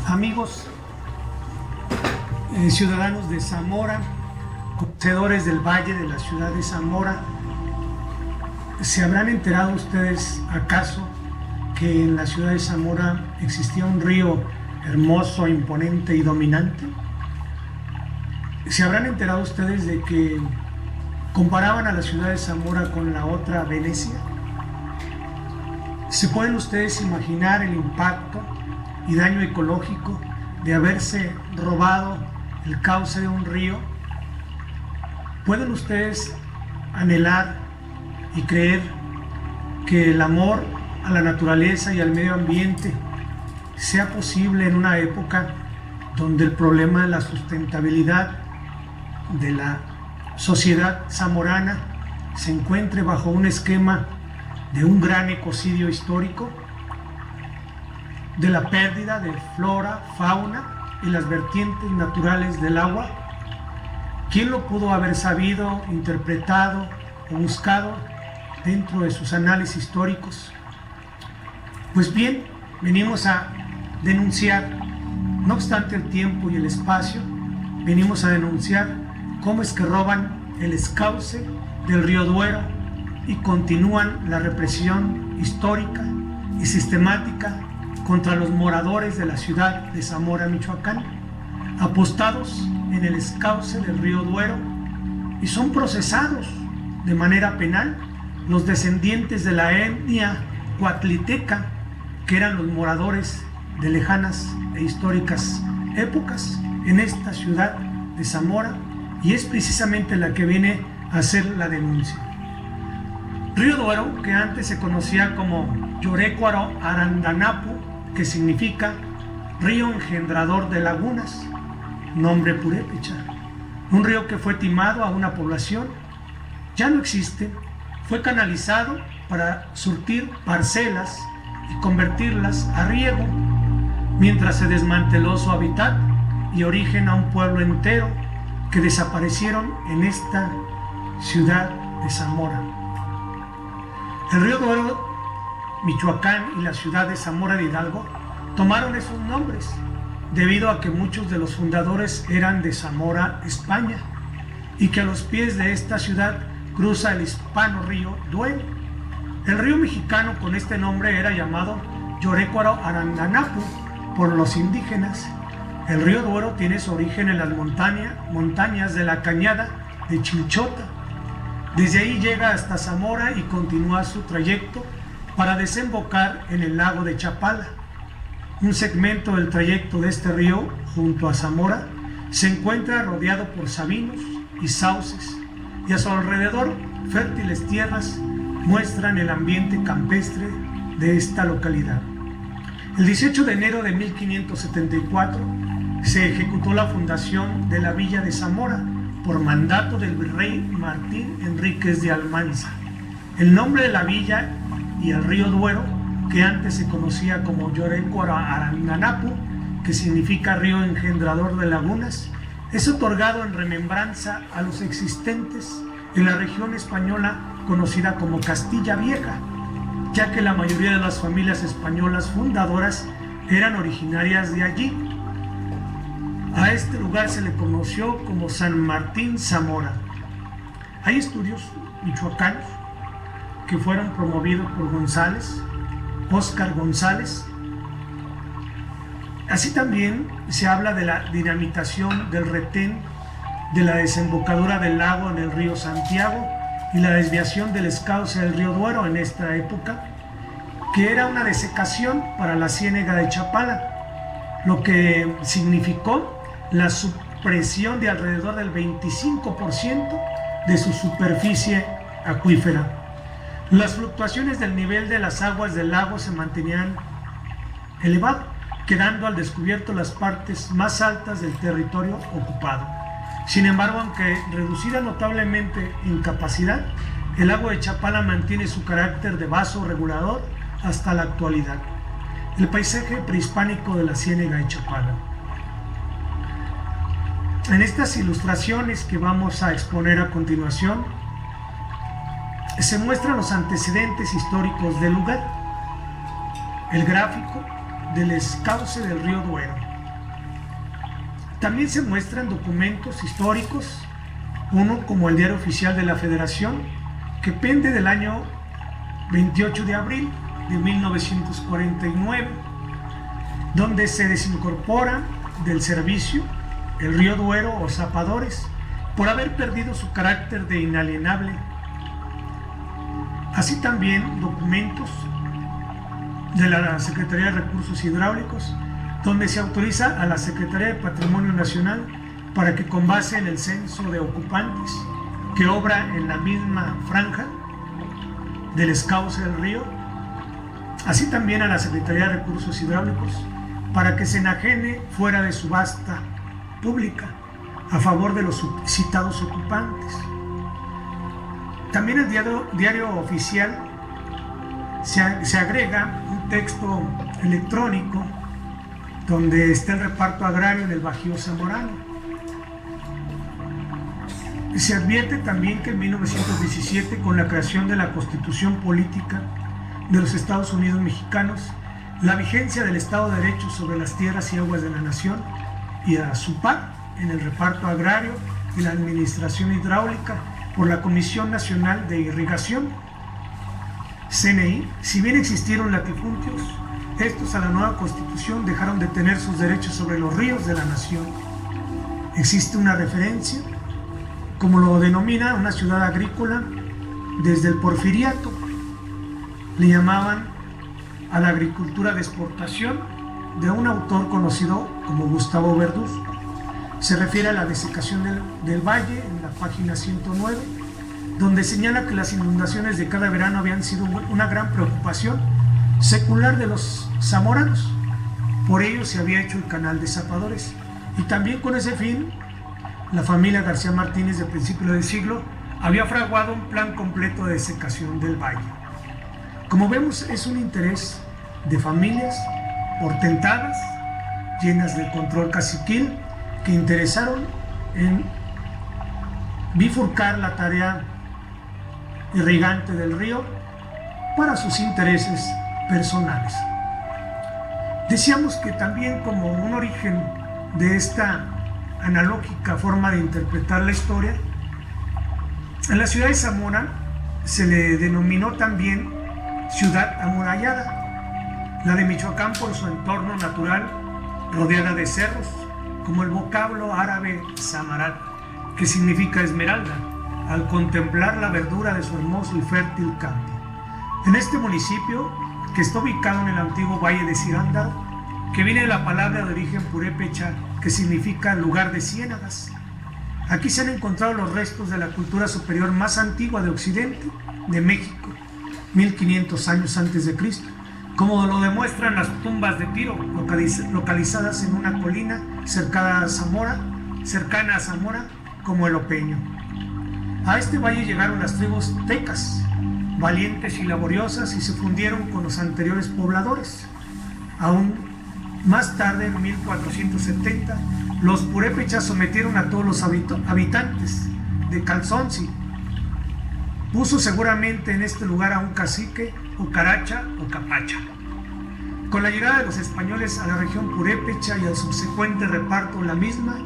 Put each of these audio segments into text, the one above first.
Amigos, ciudadanos de Zamora, conocedores del valle de la ciudad de Zamora, ¿se habrán enterado ustedes acaso que en la ciudad de Zamora existía un río hermoso, imponente y dominante? ¿Se habrán enterado ustedes de que comparaban a la ciudad de Zamora con la otra Venecia? ¿Se pueden ustedes imaginar el impacto y daño ecológico de haberse robado el cauce de un río? ¿Pueden ustedes anhelar y creer que el amor a la naturaleza y al medio ambiente sea posible en una época donde el problema de la sustentabilidad de la sociedad zamorana se encuentre bajo un esquema de un gran ecocidio histórico, de la pérdida de flora, fauna y las vertientes naturales del agua? ¿Quién lo pudo haber sabido, interpretado o buscado dentro de sus análisis históricos? Pues bien, venimos a denunciar, no obstante el tiempo y el espacio, venimos a denunciar cómo es que roban el escauce del río Duero y continúan la represión histórica y sistemática contra los moradores de la ciudad de Zamora, Michoacán, apostados en el escauce del río Duero, y son procesados de manera penal los descendientes de la etnia cuatliteca, que eran los moradores de lejanas e históricas épocas en esta ciudad de Zamora, y es precisamente la que viene a hacer la denuncia. Río Duero, que antes se conocía como Yorécuaro Arandanapu, que significa río engendrador de lagunas, nombre purépecha, un río que fue timado a una población, ya no existe, fue canalizado para surtir parcelas y convertirlas a riego, mientras se desmanteló su hábitat y origen a un pueblo entero que desaparecieron en esta ciudad de Zamora. El río Duero, Michoacán y la ciudad de Zamora de Hidalgo tomaron esos nombres debido a que muchos de los fundadores eran de Zamora, España, y que a los pies de esta ciudad cruza el hispano río Duero. El río mexicano con este nombre era llamado Yorécuaro Arandanapu por los indígenas. El río Duero tiene su origen en las montañas de la Cañada de Chilchota. Desde ahí llega hasta Zamora y continúa su trayecto para desembocar en el lago de Chapala. Un segmento del trayecto de este río junto a Zamora se encuentra rodeado por sabinos y sauces, y a su alrededor fértiles tierras muestran el ambiente campestre de esta localidad. El 18 de enero de 1574 se ejecutó la fundación de la villa de Zamora por mandato del virrey Martín Enríquez de Almanza. El nombre de la villa y el río Duero, que antes se conocía como Yorécuaro Arandanapu, que significa río engendrador de lagunas, es otorgado en remembranza a los existentes en la región española conocida como Castilla Vieja, ya que la mayoría de las familias españolas fundadoras eran originarias de allí. A este lugar se le conoció como San Martín Zamora. Hay estudios michoacanos que fueron promovidos por Óscar González. Así también se habla de la dinamitación del retén de la desembocadura del lago en el río Santiago y la desviación del escauce del río Duero en esta época, que era una desecación para la ciénaga de Chapala, lo que significó la supresión de alrededor del 25% de su superficie acuífera. Las fluctuaciones del nivel de las aguas del lago se mantenían elevado, quedando al descubierto las partes más altas del territorio ocupado. Sin embargo, aunque reducida notablemente en capacidad, el lago de Chapala mantiene su carácter de vaso regulador hasta la actualidad. El paisaje prehispánico de la ciénaga de Chapala. En estas ilustraciones que vamos a exponer a continuación, se muestran los antecedentes históricos del lugar, el gráfico del escauce del río Duero, También se muestran documentos históricos, uno como el Diario Oficial de la Federación, que pende del año 28 de abril de 1949, donde se desincorpora del servicio el río Duero o Zapadores por haber perdido su carácter de inalienable. Así también documentos de la Secretaría de Recursos Hidráulicos, donde se autoriza a la Secretaría de Patrimonio Nacional para que, con base en el censo de ocupantes que obra en la misma franja del escauce del río, así también a la Secretaría de Recursos Hidráulicos para que se enajene fuera de subasta pública a favor de los citados ocupantes. También el diario oficial se agrega un texto electrónico donde está el reparto agrario del Bajío Zamorano. Se advierte también que en 1917, con la creación de la Constitución Política de los Estados Unidos Mexicanos, la vigencia del Estado de Derecho sobre las tierras y aguas de la nación y a su par en el reparto agrario y la administración hidráulica por la Comisión Nacional de Irrigación, CNI, si bien existieron latifundios, estos a la nueva Constitución dejaron de tener sus derechos sobre los ríos de la nación. Existe una referencia, como lo denomina una ciudad agrícola, desde el Porfiriato. Le llamaban a la agricultura de exportación, de un autor conocido como Gustavo Verduz. Se refiere a la desecación del valle en la página 109, donde señala que las inundaciones de cada verano habían sido una gran preocupación secular de los zamoranos. Por ello se había hecho el canal de Zapadores, y también con ese fin la familia García Martínez de principio del siglo había fraguado un plan completo de desecación del valle. Como vemos, es un interés de familias portentadas, llenas de control caciquil, que interesaron en bifurcar la tarea irrigante del río para sus intereses personales. Decíamos que también, como un origen de esta analógica forma de interpretar la historia, en la ciudad de Zamora se le denominó también ciudad amurallada, la de Michoacán por su entorno natural rodeada de cerros, como el vocablo árabe Samarat, que significa esmeralda, al contemplar la verdura de su hermoso y fértil campo. En este municipio, que está ubicado en el antiguo valle de Cirándaro, que viene de la palabra de origen purépecha, que significa lugar de ciénagas. Aquí se han encontrado los restos de la cultura superior más antigua de Occidente, de México, 1500 años antes de Cristo, como lo demuestran las tumbas de Tiro, localizadas en una colina cercana a Zamora, como el Opeño. A este valle llegaron las tribus tecas, valientes y laboriosas, y se fundieron con los anteriores pobladores. Aún más tarde, en 1470, los purépechas sometieron a todos los habitantes de Calzonzi. Puso seguramente en este lugar a un cacique, o caracha o capacha. Con la llegada de los españoles a la región purépecha y al subsecuente reparto la misma,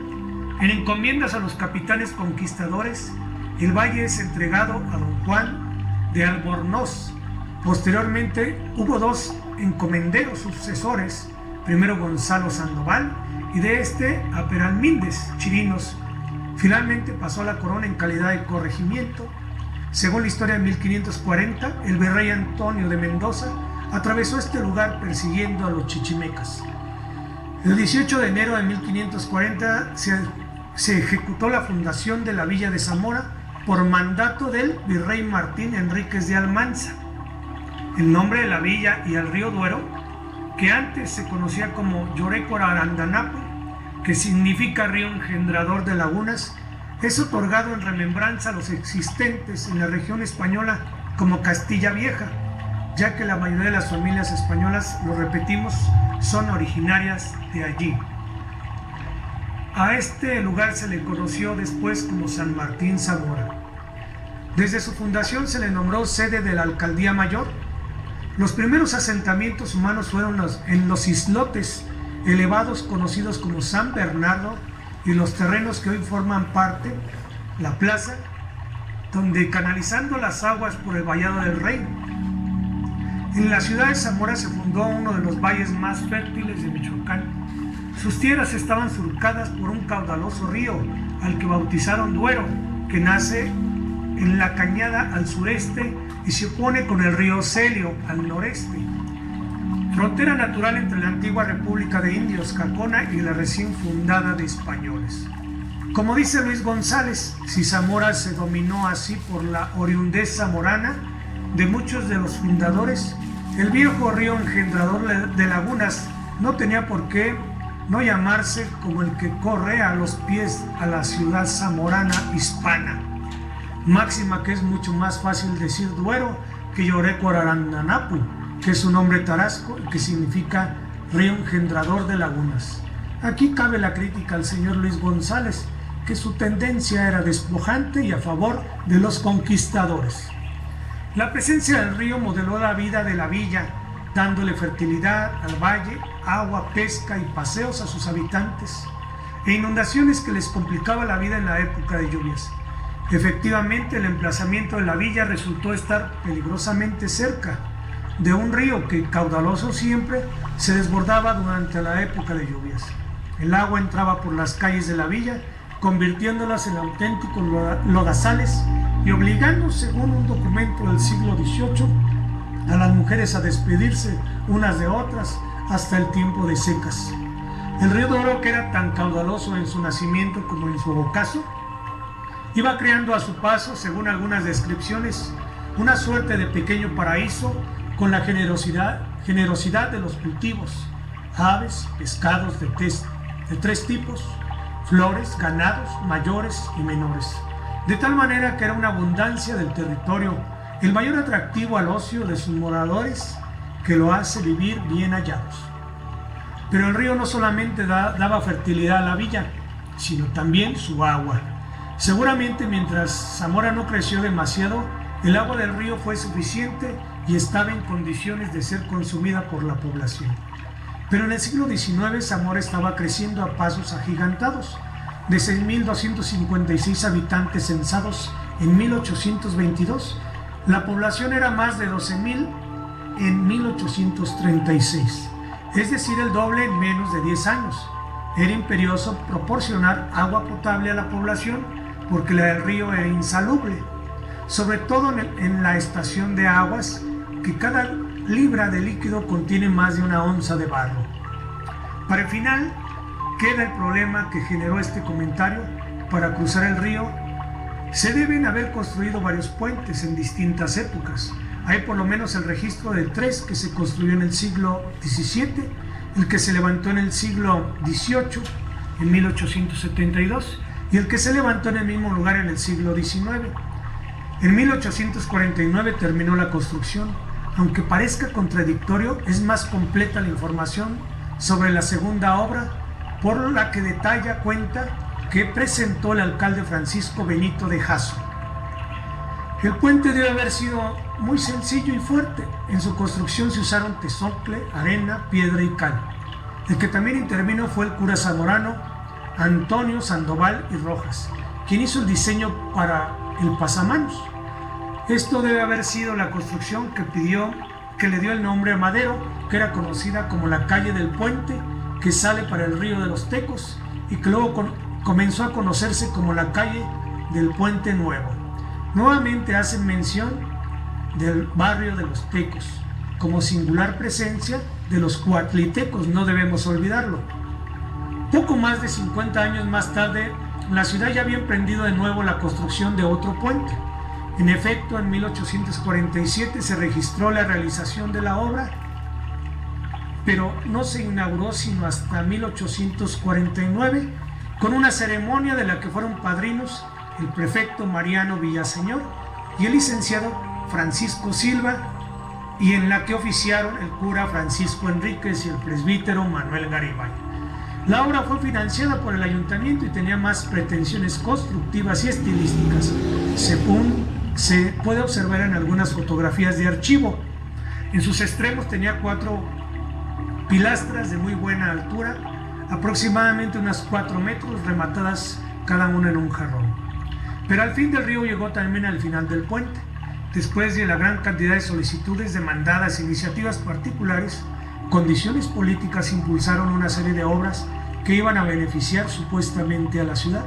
en encomiendas a los capitanes conquistadores, el valle es entregado a don Juan de Albornoz. Posteriormente hubo dos encomenderos sucesores, primero Gonzalo Sandoval y de este a Peralmíndes Chirinos. Finalmente pasó a la corona en calidad de corregimiento. Según la historia, en 1540, el virrey Antonio de Mendoza atravesó este lugar persiguiendo a los chichimecas. El 18 de enero de 1540 se ejecutó la fundación de la villa de Zamora por mandato del virrey Martín Enríquez de Almanza. El nombre de la villa y el río Duero, que antes se conocía como Llorécora Arandanapo, que significa río engendrador de lagunas, es otorgado en remembranza a los existentes en la región española como Castilla Vieja, ya que la mayoría de las familias españolas, lo repetimos, son originarias de allí. A este lugar se le conoció después como San Martín Zamora. Desde su fundación se le nombró sede de la Alcaldía Mayor. Los primeros asentamientos humanos fueron en los islotes elevados conocidos como San Bernardo y los terrenos que hoy forman parte, la plaza, donde canalizando las aguas por el Vallado del Rey. En la ciudad de Zamora se fundó uno de los valles más fértiles de Michoacán. Sus tierras estaban surcadas por un caudaloso río, al que bautizaron Duero, que nace en la cañada al sureste y se opone con el río Celio al noreste. Frontera natural entre la antigua República de Indios, Cacona, y la recién fundada de españoles. Como dice Luis González, si Zamora se dominó así por la oriundez zamorana de muchos de los fundadores, el viejo río engendrador de lagunas no tenía por qué no llamarse como el que corre a los pies a la ciudad zamorana hispana. Máxima que es mucho más fácil decir Duero que Yorecuararandanapu, que es un nombre tarasco y que significa río engendrador de lagunas. Aquí cabe la crítica al señor Luis González, que su tendencia era despojante y a favor de los conquistadores. La presencia del río modeló la vida de la villa, dándole fertilidad al valle, agua, pesca y paseos a sus habitantes, e inundaciones que les complicaba la vida en la época de lluvias. Efectivamente, el emplazamiento de la villa resultó estar peligrosamente cerca de un río que, caudaloso siempre, se desbordaba durante la época de lluvias. El agua entraba por las calles de la villa, convirtiéndolas en auténticos lodazales y obligando, según un documento del siglo XVIII, a las mujeres a despedirse unas de otras hasta el tiempo de secas. El río Duero, que era tan caudaloso en su nacimiento como en su ocaso, iba creando a su paso, según algunas descripciones, una suerte de pequeño paraíso con la generosidad de los cultivos, aves, pescados de tres tipos, flores, ganados, mayores y menores. De tal manera que era una abundancia del territorio, el mayor atractivo al ocio de sus moradores, que lo hace vivir bien hallados. Pero el río no solamente daba fertilidad a la villa, sino también su agua. Seguramente mientras Zamora no creció demasiado, el agua del río fue suficiente y estaba en condiciones de ser consumida por la población. Pero en el siglo XIX Zamora estaba creciendo a pasos agigantados. De 6.256 habitantes censados en 1822, la población era más de 12.000 en 1836, es decir, el doble en menos de 10 años. Era imperioso proporcionar agua potable a la población porque la del río era insalubre, sobre todo en la estación de aguas, que cada libra de líquido contiene más de 1 onza de barro. Para el final, queda el problema que generó este comentario. Para cruzar el río se deben haber construido varios puentes en distintas épocas. Hay por lo menos el registro de 3 que se construyó en el siglo XVII, el que se levantó en el siglo XVIII, en 1872, y el que se levantó en el mismo lugar en el siglo XIX. En 1849 terminó la construcción. Aunque parezca contradictorio, es más completa la información sobre la segunda obra, por la que detalla cuenta que presentó el alcalde Francisco Benito de Jasso. El puente debe haber sido muy sencillo y fuerte. En su construcción se usaron tezocle, arena, piedra y cal. El que también intervino fue el cura zamorano Antonio Sandoval y Rojas, quien hizo el diseño para el pasamanos. Esto debe haber sido la construcción que le dio el nombre a Madero, que era conocida como la calle del puente, que sale para el río de los Tecos, y que luego comenzó a conocerse como la calle del Puente Nuevo. Nuevamente hacen mención del barrio de los Tecos, como singular presencia de los cuatlitecos, no debemos olvidarlo. Poco más de 50 años más tarde, la ciudad ya había emprendido de nuevo la construcción de otro puente. En efecto, en 1847 se registró la realización de la obra, pero no se inauguró sino hasta 1849, con una ceremonia de la que fueron padrinos el prefecto Mariano Villaseñor y el licenciado Francisco Silva, y en la que oficiaron el cura Francisco Enríquez y el presbítero Manuel Garibay. La obra fue financiada por el ayuntamiento y tenía más pretensiones constructivas y estilísticas, según se puede observar en algunas fotografías de archivo. En sus extremos tenía 4 pilastras de muy buena altura, aproximadamente unas 4 metros, rematadas cada una en un jarrón. Pero al fin del río llegó también al final del puente. Después de la gran cantidad de solicitudes, demandadas e iniciativas particulares, condiciones políticas impulsaron una serie de obras que iban a beneficiar supuestamente a la ciudad,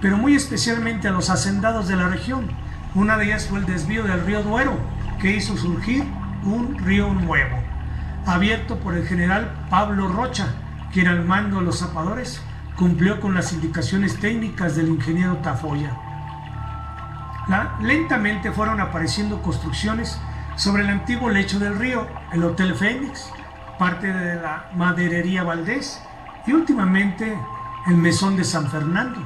pero muy especialmente a los hacendados de la región. Una de ellas fue el desvío del río Duero, que hizo surgir un río nuevo, abierto por el general Pablo Rocha, quien al mando de los zapadores cumplió con las indicaciones técnicas del ingeniero Tafoya. Lentamente fueron apareciendo construcciones sobre el antiguo lecho del río, el Hotel Fénix, parte de la Maderería Valdés y últimamente el Mesón de San Fernando,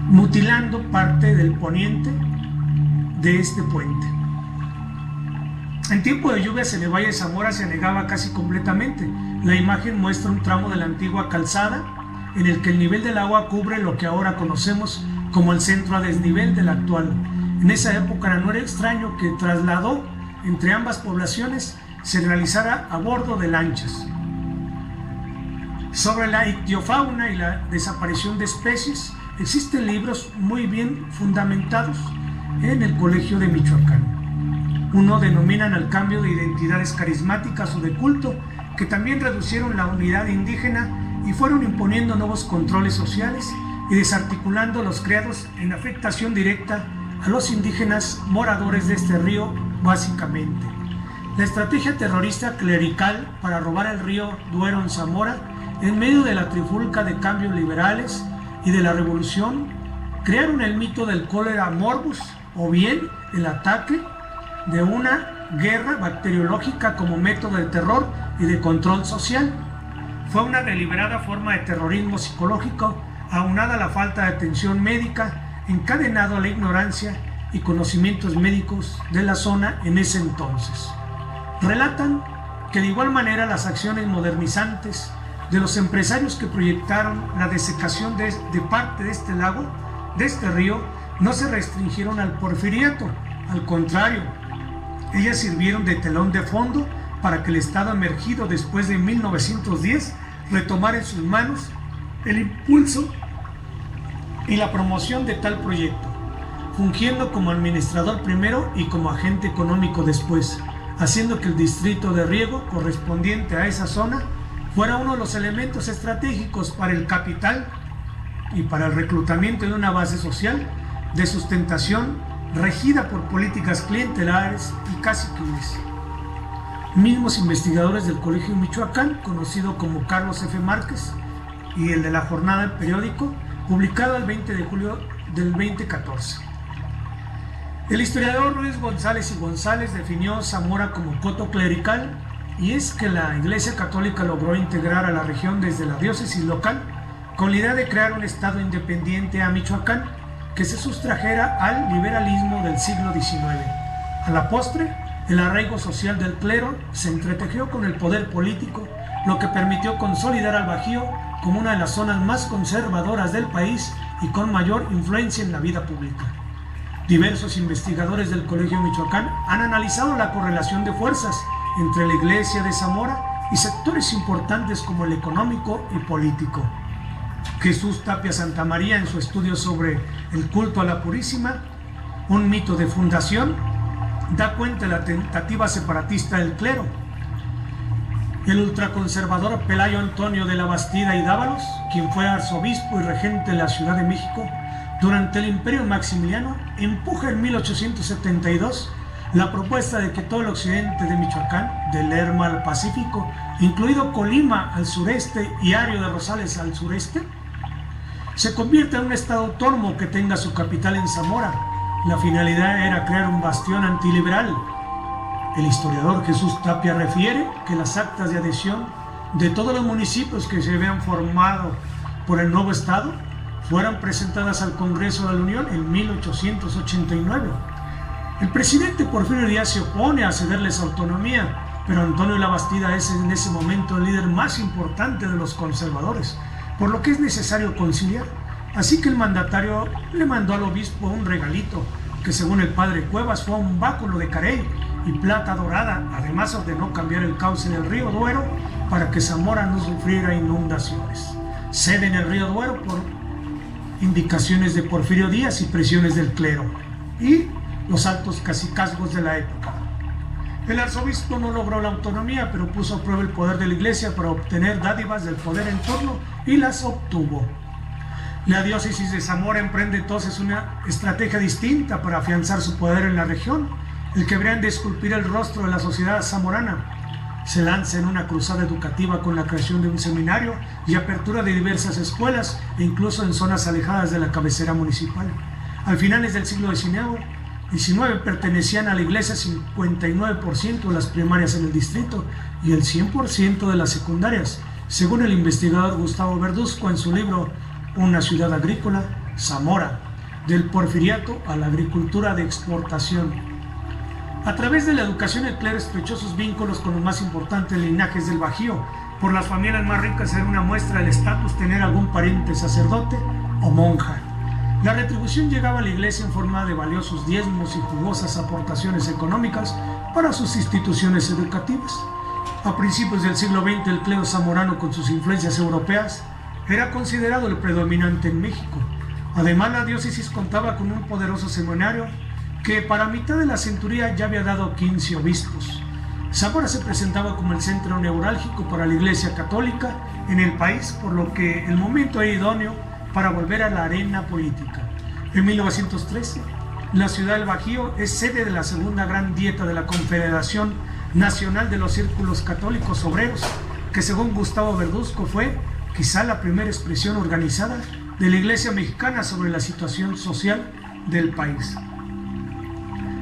mutilando parte del poniente de este puente. En tiempo de lluvias el Valle de Zamora se anegaba casi completamente. La imagen muestra un tramo de la antigua calzada en el que el nivel del agua cubre lo que ahora conocemos como el centro a desnivel del actual. En esa época no era extraño que el traslado entre ambas poblaciones se realizara a bordo de lanchas. Sobre la ictiofauna y la desaparición de especies existen libros muy bien fundamentados en el Colegio de Michoacán. Uno denominan al cambio de identidades carismáticas o de culto, que también reducieron la unidad indígena y fueron imponiendo nuevos controles sociales y desarticulando los creados en afectación directa a los indígenas moradores de este río, básicamente. La estrategia terrorista clerical para robar el río Duero en Zamora, en medio de la trifulca de cambios liberales y de la revolución, crearon el mito del cólera morbus, o bien el ataque de una guerra bacteriológica como método de terror y de control social. Fue una deliberada forma de terrorismo psicológico, aunada a la falta de atención médica, encadenado a la ignorancia y conocimientos médicos de la zona en ese entonces. Relatan que de igual manera las acciones modernizantes de los empresarios que proyectaron la desecación de parte de este lago, de este río, no se restringieron al porfiriato, al contrario, ellas sirvieron de telón de fondo para que el Estado emergido después de 1910 retomara en sus manos el impulso y la promoción de tal proyecto, fungiendo como administrador primero y como agente económico después, haciendo que el distrito de riego correspondiente a esa zona fuera uno de los elementos estratégicos para el capital y para el reclutamiento de una base social de sustentación regida por políticas clientelares y caciquiles. Mismos investigadores del Colegio de Michoacán, conocido como Carlos F. Márquez, y el de la Jornada del Periódico, publicado el 20 de julio del 2014. El historiador Luis González y González definió Zamora como coto clerical, y es que la Iglesia Católica logró integrar a la región desde la diócesis local con la idea de crear un estado independiente a Michoacán que se sustrajera al liberalismo del siglo XIX. A la postre, el arraigo social del clero se entretejió con el poder político, lo que permitió consolidar al Bajío como una de las zonas más conservadoras del país y con mayor influencia en la vida pública. Diversos investigadores del Colegio Michoacán han analizado la correlación de fuerzas entre la Iglesia de Zamora y sectores importantes como el económico y político. Jesús Tapia Santamaría, en su estudio sobre el culto a la Purísima, un mito de fundación, da cuenta de la tentativa separatista del clero. El ultraconservador Pelayo Antonio de la Bastida y Dávalos, quien fue arzobispo y regente de la Ciudad de México durante el Imperio Maximiliano, empuja en 1872 la propuesta de que todo el occidente de Michoacán, de Lerma al Pacífico, incluido Colima al sureste y Ario de Rosales al sureste, se convierta en un estado autónomo que tenga su capital en Zamora. La finalidad era crear un bastión antiliberal. El historiador Jesús Tapia refiere que las actas de adhesión de todos los municipios que se habían formado por el nuevo estado fueron presentadas al Congreso de la Unión en 1889. El presidente Porfirio Díaz se opone a cederles autonomía, pero Antonio Labastida es en ese momento el líder más importante de los conservadores, por lo que es necesario conciliar. Así que el mandatario le mandó al obispo un regalito, que según el padre Cuevas fue un báculo de carey y plata dorada. Además ordenó cambiar el cauce del río Duero para que Zamora no sufriera inundaciones. Cede en el río Duero por indicaciones de Porfirio Díaz y presiones del clero y los altos cacicazgos de la época. El arzobispo no logró la autonomía, pero puso a prueba el poder de la iglesia para obtener dádivas del poder en torno y las obtuvo. La diócesis de Zamora emprende entonces una estrategia distinta para afianzar su poder en la región, el que habrían de esculpir el rostro de la sociedad zamorana. Se lanza en una cruzada educativa con la creación de un seminario y apertura de diversas escuelas, e incluso en zonas alejadas de la cabecera municipal. Al finales del siglo XIX pertenecían a la iglesia 59% de las primarias en el distrito y el 100% de las secundarias, según el investigador Gustavo Verduzco en su libro Una ciudad agrícola, Zamora, del porfiriato a la agricultura de exportación. A través de la educación, el clero estrechó sus vínculos con los más importantes linajes del Bajío. Por las familias más ricas era una muestra del estatus tener algún pariente sacerdote o monja. La retribución llegaba a la iglesia en forma de valiosos diezmos y jugosas aportaciones económicas para sus instituciones educativas. A principios del siglo XX, el clero zamorano, con sus influencias europeas, era considerado el predominante en México. Además, la diócesis contaba con un poderoso seminario que para mitad de la centuria ya había dado 15 obispos. Zamora se presentaba como el centro neurálgico para la Iglesia Católica en el país, por lo que el momento era idóneo para volver a la arena política. En 1913, la ciudad del Bajío es sede de la segunda gran dieta de la Confederación Nacional de los Círculos Católicos Obreros, que según Gustavo Verduzco fue quizá la primera expresión organizada de la Iglesia mexicana sobre la situación social del país.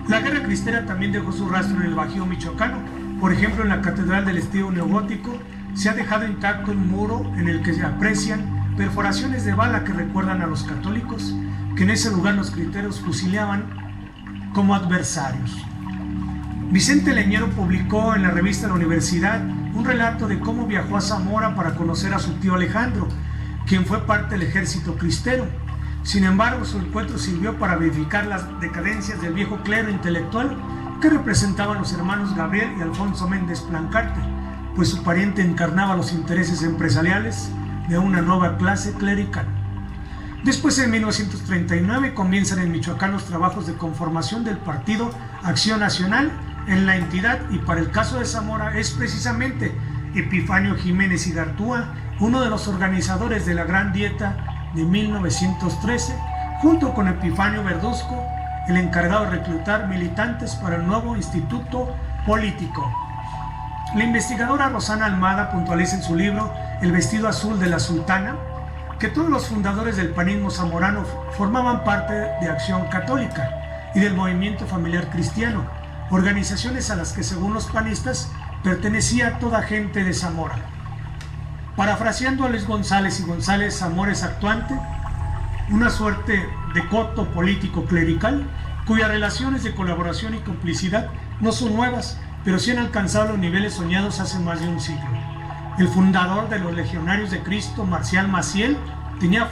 La guerra cristera también dejó su rastro en el Bajío michoacano. Por ejemplo, en la catedral del estilo neogótico se ha dejado intacto un muro en el que se aprecian perforaciones de bala que recuerdan a los católicos que en ese lugar los cristeros fusilaban como adversarios. Vicente Leñero publicó en la revista La Universidad un relato de cómo viajó a Zamora para conocer a su tío Alejandro, quien fue parte del ejército cristero. Sin embargo, su encuentro sirvió para verificar las decadencias del viejo clero intelectual que representaban los hermanos Gabriel y Alfonso Méndez Plancarte, pues su pariente encarnaba los intereses empresariales de una nueva clase clerical. Después, en 1939, comienzan en Michoacán los trabajos de conformación del Partido Acción Nacional en la entidad, y para el caso de Zamora es precisamente Epifanio Jiménez Igartúa, uno de los organizadores de la Gran Dieta de 1913, junto con Epifanio Verduzco, el encargado de reclutar militantes para el nuevo instituto político. La investigadora Rosana Almada puntualiza en su libro El vestido azul de la sultana que todos los fundadores del panismo zamorano formaban parte de Acción Católica y del Movimiento Familiar Cristiano, organizaciones a las que, según los panistas, pertenecía toda gente de Zamora. Parafraseando a Luis González y González, Zamora es actuante, una suerte de coto político clerical, cuyas relaciones de colaboración y complicidad no son nuevas, pero sí han alcanzado los niveles soñados hace más de un siglo. El fundador de los Legionarios de Cristo, Marcial Maciel, tenía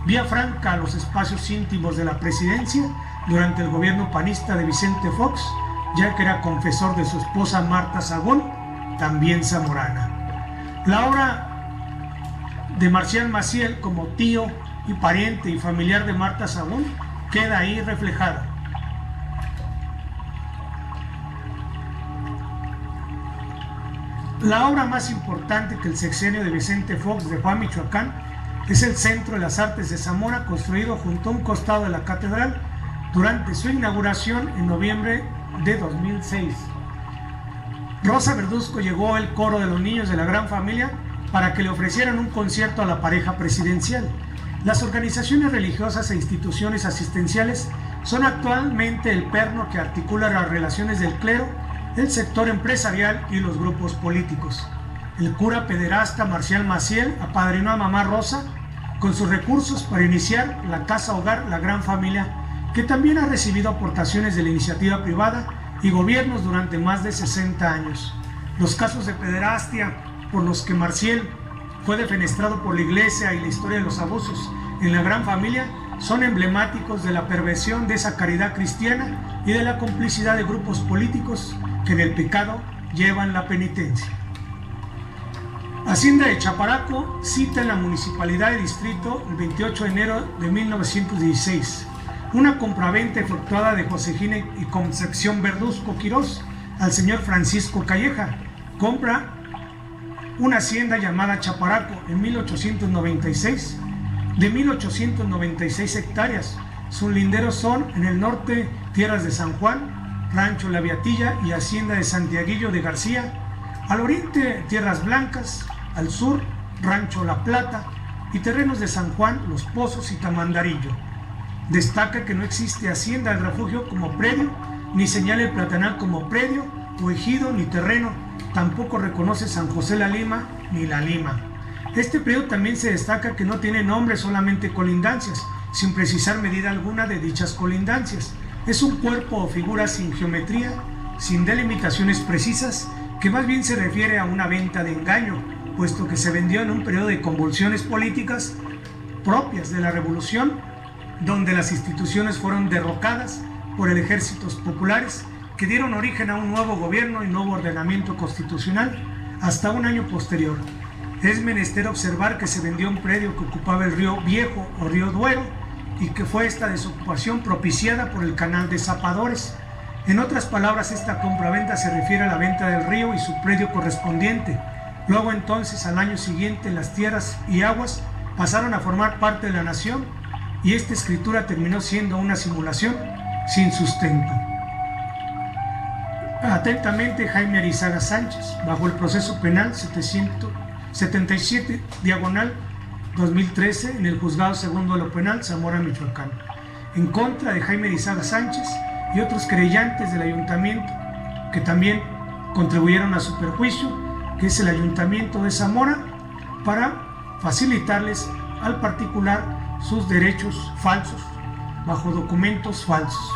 vía franca a los espacios íntimos de la presidencia durante el gobierno panista de Vicente Fox, ya que era confesor de su esposa Marta Sagún, también zamorana. La obra de Marcial Maciel como tío y pariente y familiar de Marta Sagún queda ahí reflejada. La obra más importante que el sexenio de Vicente Fox dejó a Michoacán es el Centro de las Artes de Zamora, construido junto a un costado de la catedral durante su inauguración en noviembre de 2006. Rosa Verduzco llegó al coro de los niños de la Gran Familia para que le ofrecieran un concierto a la pareja presidencial. Las organizaciones religiosas e instituciones asistenciales son actualmente el perno que articula las relaciones del clero, el sector empresarial y los grupos políticos. El cura pederasta Marcial Maciel apadrinó a mamá Rosa con sus recursos para iniciar la Casa Hogar La Gran Familia, que también ha recibido aportaciones de la iniciativa privada y gobiernos durante más de 60 años. Los casos de pederastia por los que Marcial fue defenestrado por la iglesia y la historia de los abusos en la Gran Familia son emblemáticos de la perversión de esa caridad cristiana y de la complicidad de grupos políticos que en el pecado llevan la penitencia. Hacienda de Chaparaco cita en la Municipalidad de Distrito el 28 de enero de 1916 una compraventa efectuada de Josefina y Concepción Verduzco Quirós al señor Francisco Calleja. Compra una hacienda llamada Chaparaco en 1896 de 1896 hectáreas. Sus linderos son en el norte tierras de San Juan, Rancho La Beatilla y Hacienda de Santiaguillo de García, al oriente Tierras Blancas, al sur Rancho La Plata y terrenos de San Juan, Los Pozos y Tamandarillo. Destaca que no existe Hacienda del Refugio como predio, ni señala el Platanal como predio o ejido ni terreno, tampoco reconoce San José La Lima ni La Lima. Este predio también se destaca que no tiene nombre, solamente colindancias, sin precisar medida alguna de dichas colindancias. Es un cuerpo o figura sin geometría, sin delimitaciones precisas, que más bien se refiere a una venta de engaño, puesto que se vendió en un periodo de convulsiones políticas propias de la Revolución, donde las instituciones fueron derrocadas por el ejércitos populares que dieron origen a un nuevo gobierno y nuevo ordenamiento constitucional hasta un año posterior. Es menester observar que se vendió un predio que ocupaba el río Viejo o río Duero y que fue esta desocupación propiciada por el canal de Zapadores. En otras palabras, esta compraventa se refiere a la venta del río y su predio correspondiente. Luego entonces, al año siguiente, las tierras y aguas pasaron a formar parte de la nación y esta escritura terminó siendo una simulación sin sustento. Atentamente, Jaime Arizaga Sánchez, bajo el proceso penal 777 diagonal 2013 en el juzgado segundo de lo penal, Zamora, Michoacán, en contra de Jaime Arizaga Sánchez y otros querellantes del ayuntamiento que también contribuyeron a su perjuicio, que es el ayuntamiento de Zamora, para facilitarles al particular sus derechos falsos bajo documentos falsos.